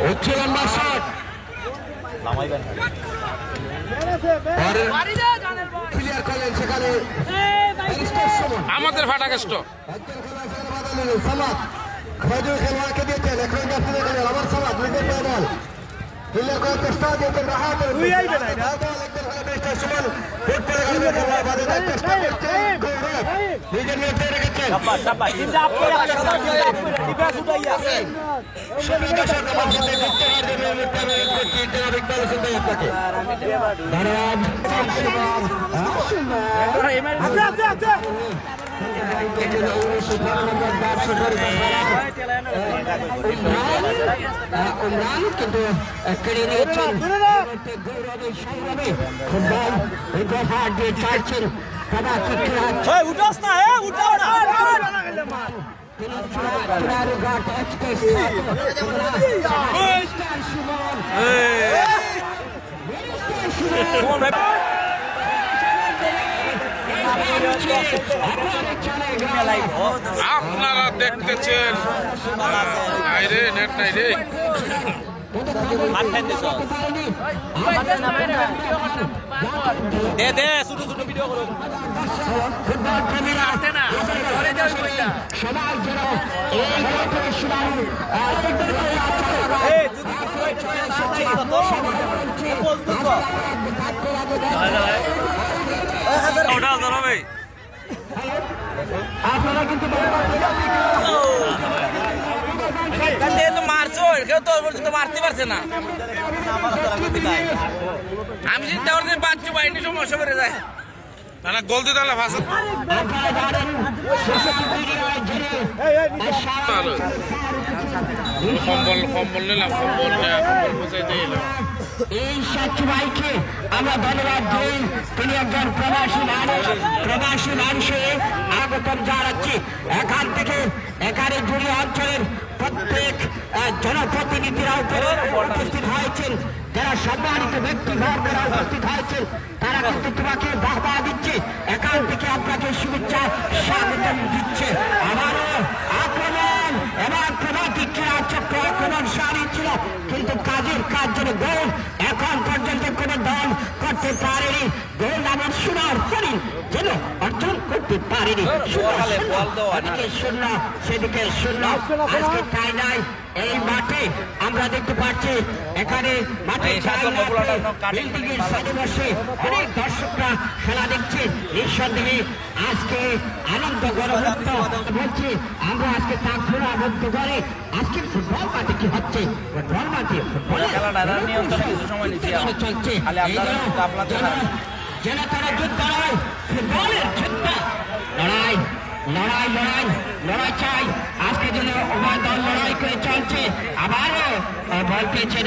হচ্ছে লম্বা shot clear করলেন সেখানে আমাদের ফাটা কেষ্ট সামাদ খেলোয়াড়কে দিয়েছেন এখন আমার সামাদ নিজের বল ক্লিয়ার করার চেষ্টা দিয়েছেন রাহাতের চেষ্টা করছেন নিজের মধ্যে রেখেছেন উমরান কিন্তু কেড়ে নিয়েছেন গৌরবে সংগ্রামে ফুটবল এই দফা দিয়ে চাইছেন উঠাস না উঠাও না আপনারা দেখতেছেন নেট নাই রে দে ছোট ছোট ভিডিও করো আপনারা কিন্তু মারছো কেউ তোর পর্যন্ত মারতে পারছে না আমি চিন্তা করছি বাচ্চু বাইনি সমস্যা করে যায় না গোল দিতে হলে ফাঁসে কম্বল নিলাম কম্বল পৌঁছাইতে এলাম এই সাক্ষী ভাইকে আমরা ধন্যবাদ দিই তিনি একজন প্রবাসী মানুষে আগতম জানাচ্ছি এখান থেকে এখানে জুড়ি অঞ্চলের প্রত্যেক জনপ্রতিনিধিরা উপস্থিত হয়েছেন যারা সম্মানিত ব্যক্তিবর্গরা উপস্থিত হয়েছেন তারা কিন্তু তোমাকে বাহবা দিচ্ছে এখান থেকে আপনাকে শুভেচ্ছা স্বাগতম দিচ্ছে আবারও আক্রমণ এবং প্রতিক্রিয়া চক্র আক্রমণ সারি ছিল কিন্তু কাজের কাজ যেন গোল এখন পর্যন্ত কোন দল করতে পারেনি গোল আমার সোনার হরিণ যেন অর্জন করতে পারেনি শূন্য সেদিকে শূন্য আজকে তাই নাই এই মাঠে আমরা দেখতে পাচ্ছি এখানে মাঠে বসে অনেক দর্শকরা খেলা দেখছে নিঃসন্দেহে আজকে আনন্দ গণমুক্ত বলছি আমরা আজকে তা খোলা আবদ্ধ করে আজকে ফুটবল মাঠে কি হচ্ছে ফুটবল মাঠে চলছে যেন তারা যুদ্ধ নয় ফুটবলের যুদ্ধ লড়াই লড়াই লড়াই লড়াই চাই আজকে যেন উভয় দল লড়াই করে চলছে আবারও বল পেয়েছে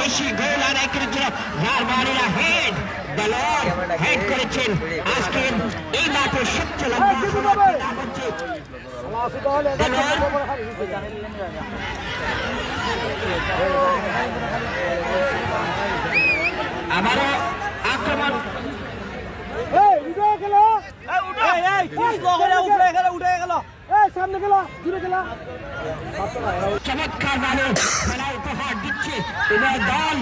বেশি গোল আদায় করেছিল রাজবাড়িরা হেড দলর হেড করেছেন আজকে এই মাঠে সবচেয়ে লম্বা হচ্ছে আবারও আক্রমণ চমৎকার ভাবে খেলা উপহার দিচ্ছে দল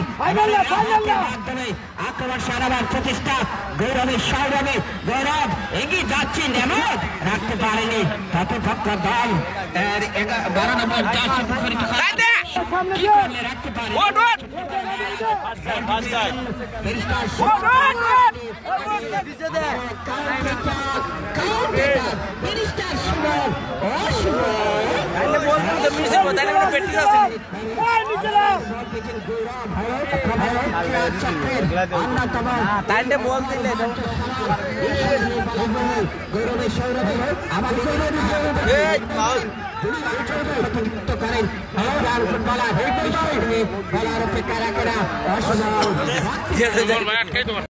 মাধ্যমে আক্রমণ সারাবার প্রচেষ্টা গৌরবের সৌরভে গৌরব এগিয়ে যাচ্ছে নেমত রাখতে পারেনি ততপক্ষ দল 12 নম্বর জার্সি রাখতে পারে গৌরবের সৌরভে আমাদের করেন ফুটবলার অপেক্ষা রাখে না